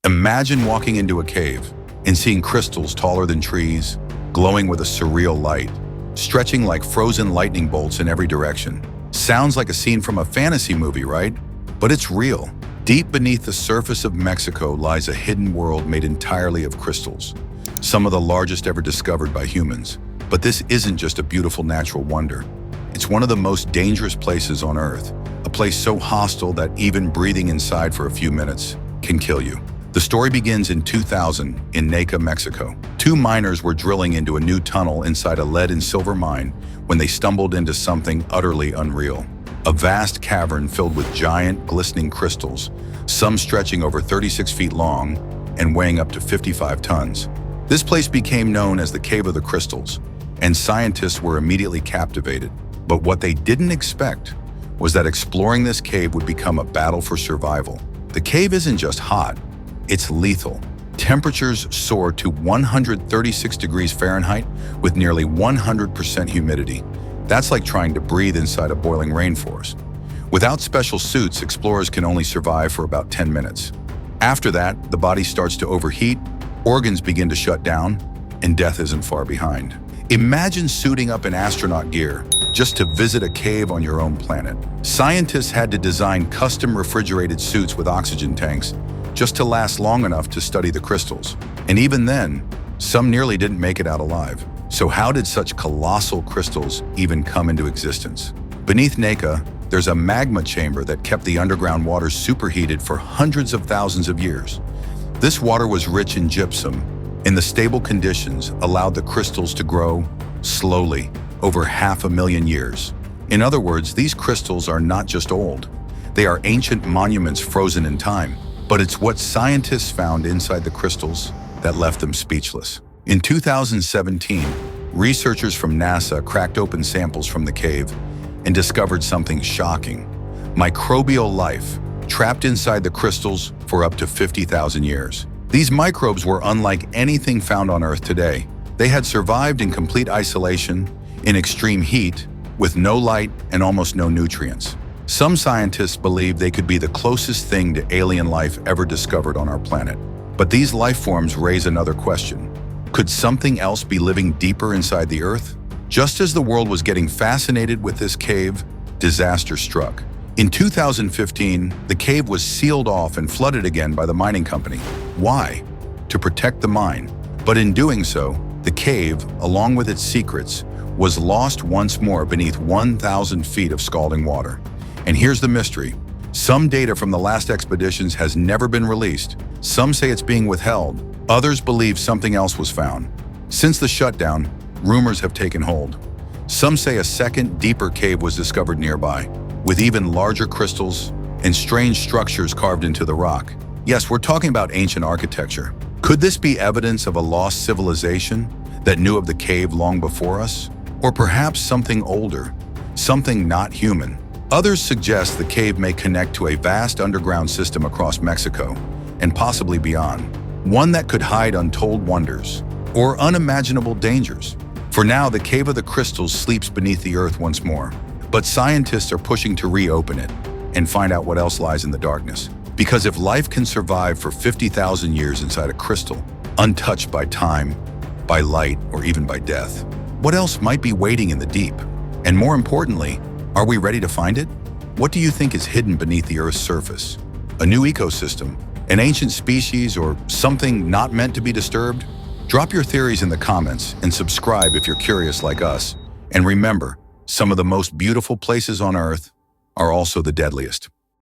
Imagine walking into a cave and seeing crystals taller than trees, glowing with a surreal light, stretching like frozen lightning bolts in every direction. Sounds like a scene from a fantasy movie, right? But it's real. Deep beneath the surface of Mexico lies a hidden world made entirely of crystals, some of the largest ever discovered by humans. But this isn't just a beautiful natural wonder. It's one of the most dangerous places on Earth, a place so hostile that even breathing inside for a few minutes can kill you. The story begins in 2000 in Naica, Mexico. Two miners were drilling into a new tunnel inside a lead and silver mine when they stumbled into something utterly unreal. A vast cavern filled with giant, glistening crystals, some stretching over 36 feet long and weighing up to 55 tons. This place became known as the Cave of the Crystals, and scientists were immediately captivated. But what they didn't expect was that exploring this cave would become a battle for survival. The cave isn't just hot, it's lethal. Temperatures soar to 136 degrees Fahrenheit with nearly 100% humidity. That's like trying to breathe inside a boiling rainforest. Without special suits, explorers can only survive for about 10 minutes. After that, the body starts to overheat, organs begin to shut down, and death isn't far behind. Imagine suiting up in astronaut gear just to visit a cave on your own planet. Scientists had to design custom refrigerated suits with oxygen tanks just to last long enough to study the crystals. And even then, some nearly didn't make it out alive. So how did such colossal crystals even come into existence? Beneath Naica, there's a magma chamber that kept the underground water superheated for hundreds of thousands of years. This water was rich in gypsum, and the stable conditions allowed the crystals to grow slowly over 500,000 years. In other words, these crystals are not just old. They are ancient monuments frozen in time. But it's what scientists found inside the crystals that left them speechless. In 2017, researchers from NASA cracked open samples from the cave and discovered something shocking: microbial life trapped inside the crystals for up to 50,000 years. These microbes were unlike anything found on Earth today. They had survived in complete isolation, in extreme heat, with no light and almost no nutrients. Some scientists believe they could be the closest thing to alien life ever discovered on our planet. But these life forms raise another question. Could something else be living deeper inside the Earth? Just as the world was getting fascinated with this cave, disaster struck. In 2015, the cave was sealed off and flooded again by the mining company. Why? To protect the mine. But in doing so, the cave, along with its secrets, was lost once more beneath 1,000 feet of scalding water. And here's the mystery. Some data from the last expeditions has never been released. Some say it's being withheld. Others believe something else was found. Since the shutdown, rumors have taken hold. Some say a second, deeper cave was discovered nearby, with even larger crystals and strange structures carved into the rock. Yes, we're talking about ancient architecture. Could this be evidence of a lost civilization that knew of the cave long before us? Or perhaps something older, something not human? Others suggest the cave may connect to a vast underground system across Mexico, and possibly beyond, one that could hide untold wonders or unimaginable dangers. For now, the Cave of the Crystals sleeps beneath the Earth once more, but scientists are pushing to reopen it and find out what else lies in the darkness. Because if life can survive for 50,000 years inside a crystal, untouched by time, by light, or even by death, what else might be waiting in the deep? And more importantly, are we ready to find it? What do you think is hidden beneath the Earth's surface? A new ecosystem? An ancient species? Or something not meant to be disturbed? Drop your theories in the comments and subscribe if you're curious like us. And remember, some of the most beautiful places on Earth are also the deadliest.